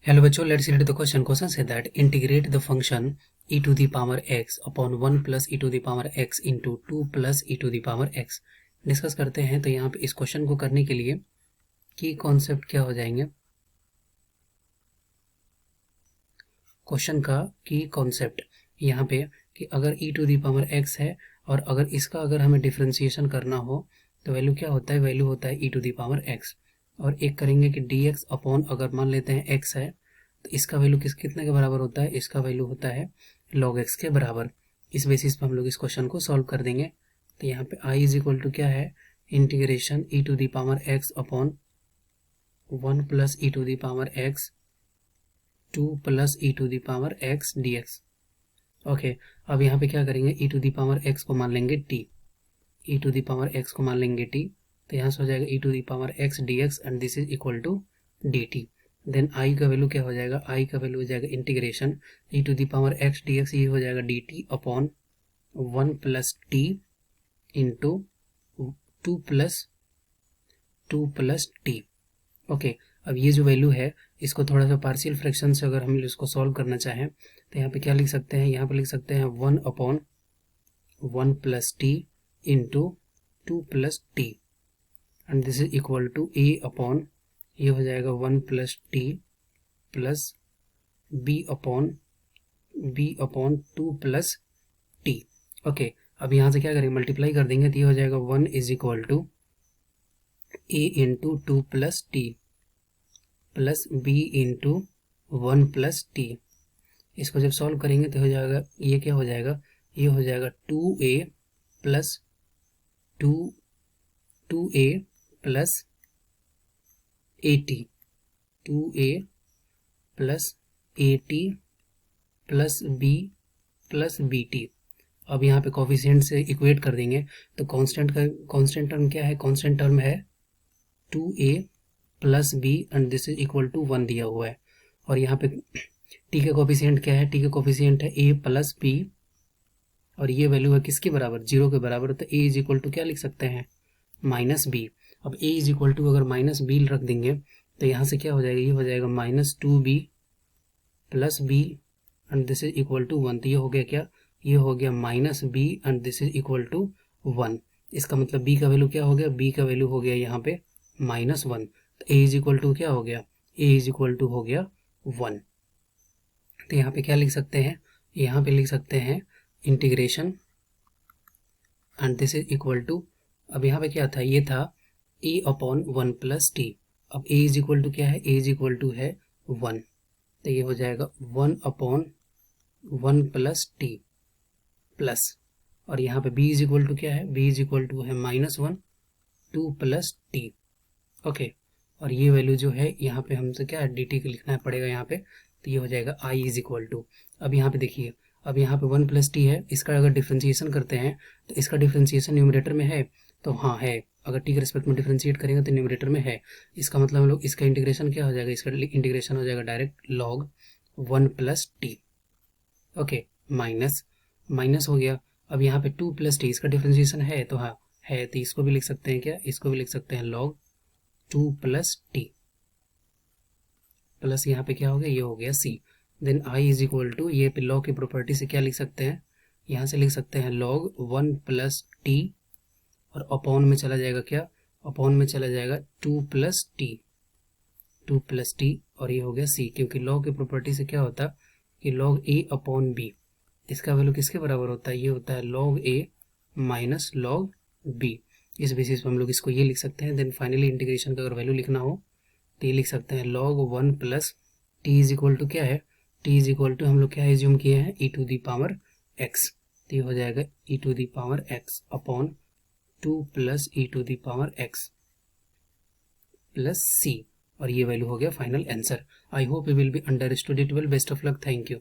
Hello बच्चों, let's read the question. Question says that integrate the function e to the power x upon 1 plus e to the power x into 2 plus e to the power x. Discuss करते हैं। तो यहाँ पे इस question को करने के लिए की कॉन्सेप्ट क्या हो जाएंगे, क्वेश्चन का की कॉन्सेप्ट यहाँ पे कि अगर e to the power x है और अगर इसका अगर हमें डिफ्रेंसिएशन करना हो तो वैल्यू क्या होता है, वैल्यू होता है e to the power x। और एक करेंगे कि dx अपॉन अगर मान लेते हैं x है तो इसका वैल्यू कितने के बराबर होता है, इसका वैल्यू होता है log x के बराबर। इस बेसिस पर हम लोग इस क्वेश्चन को सॉल्व कर देंगे। तो यहाँ पे i इज इक्वल टू क्या है, integration e to the power x upon 1 plus e to the power x 2 plus e to the power x dx। Okay, अब यहाँ पे क्या करेंगे, e to the power x को मान लेंगे t, e to the power x को मान लेंगे t। तो यहाँ से हो जाएगा e to the power x dx and this is equal to dt। Then i का वैल्यू क्या हो जाएगा, i का वैल्यू हो जाएगा integration e to the power x dx, ये हो जाएगा dt upon 1 plus t into 2 plus t। Okay, अब ये जो वैल्यू है इसको थोड़ा सा पार्शियल फ्रैक्शन से अगर हम इसको सॉल्व करना चाहें तो यहाँ पे क्या लिख सकते हैं, यहाँ पे लिख सकते हैं 1 upon 1 plus t into 2 plus t and this is equal to a upon, ये हो जाएगा 1 plus t plus b upon 2 plus t. Okay, अब यहाँ से क्या करेंगे, मल्टीप्लाई कर देंगे तो ये हो जाएगा 1 is equal to a into 2 plus t plus b into 1 plus t. इसको जब सॉल्व करेंगे तो हो जाएगा, ये क्या हो जाएगा, ये हो जाएगा 2a plus 2a plus 80, 2a plus 80 plus b plus bt। अब यहाँ पे कोफिशिएंट से इक्वेट कर देंगे तो कांस्टेंट टर्म क्या है, कांस्टेंट टर्म है 2a plus b and this is equal to 1 दिया हुआ है। और यहाँ पे t का कोफिशिएंट क्या है, t का कोफिशिएंट है a प्लस b और ये वैल्यू है किसके बराबर, 0 के बराबर। तो a इज इक्वल टू क्या लिख सकते हैं, माइनस b। अब a इज इक्वल टू अगर माइनस b रख देंगे तो यहाँ से क्या हो जाएगा, ये हो जाएगा minus 2b plus b and this is equal to 1। तो ये हो गया क्या, ये हो गया minus b and this is equal to 1। इसका मतलब b का वैल्यू क्या हो गया, b का वैल्यू हो गया यहाँ पे माइनस 1। तो a इज इक्वल टू क्या हो गया, a इज इक्वल टू हो गया 1। तो यहाँ पे क्या लिख सकते हैं, यहाँ पे लिख सकते हैं integration and this is equal to, अब यहाँ पे क्या था, ये था a अपॉन 1 प्लस टी। अब a इज इक्वल टू क्या है, a इज इक्वल टू है 1। तो ये हो जाएगा 1 अपॉन 1 प्लस टी प्लस, और यहाँ पे b इज इक्वल टू क्या है, b इज इक्वल टू है माइनस 1 2 प्लस टी। ओके, और ये वैल्यू जो है यहाँ पे हमसे क्या है, dt को लिखना पड़ेगा यहाँ पे। तो ये हो जाएगा i इज इक्वल टू, अब यहाँ पे देखिए, अब यहाँ पे 1 प्लस टी है, इसका अगर डिफ्रेंसिएशन करते हैं तो इसका डिफ्रेंसिएशन न्यूमरेटर में है, तो हाँ है, अगर टी के रिस्पेक्ट में डिफ्रेंशिएट करेंगे तो न्यूमरेटर में है। इसका मतलब हम लोग इसका इंटीग्रेशन क्या हो जाएगा, इसका इंटीग्रेशन हो जाएगा direct log 1 plus t. Okay, minus हो गया। अब यहाँ पे 2 प्लस टी, इसका डिफ्रेंशिएशन है तो हाँ है, तो इसको भी लिख सकते हैं क्या, इसको भी लिख सकते हैं लॉग 2 प्लस टी प्लस यहाँ पे क्या हो गया, ये हो गया c। Then i is equal to, ये पे लॉग की प्रॉपर्टी से क्या लिख सकते हैं, यहाँ से लिख सकते हैं लॉग 1 प्लस टी और अपॉन में चला जाएगा क्या, अपॉन में चला जाएगा 2 प्लस टी और ये हो गया c। क्योंकि लॉग की प्रॉपर्टी से क्या होता है कि लॉग a अपॉन b, इसका वैल्यू किसके बराबर होता है, ये होता है log a minus log b। इस बेसिस पर हम लोग इसको ये लिख सकते हैं। देन फाइनली इंटीग्रेशन का अगर वैल्यू लिखना हो तो ये लिख सकते हैं log 1 plus t is equal to क्या है, टी इज इक्वल टू हम लोग क्या एज्यूम किए हैं, e to the power x। तो ये हो जाएगा e to the power x upon 2 plus e to the power x plus c, और ये वैल्यू हो गया final answer. I hope you will be understood it well. Best of luck, thank you.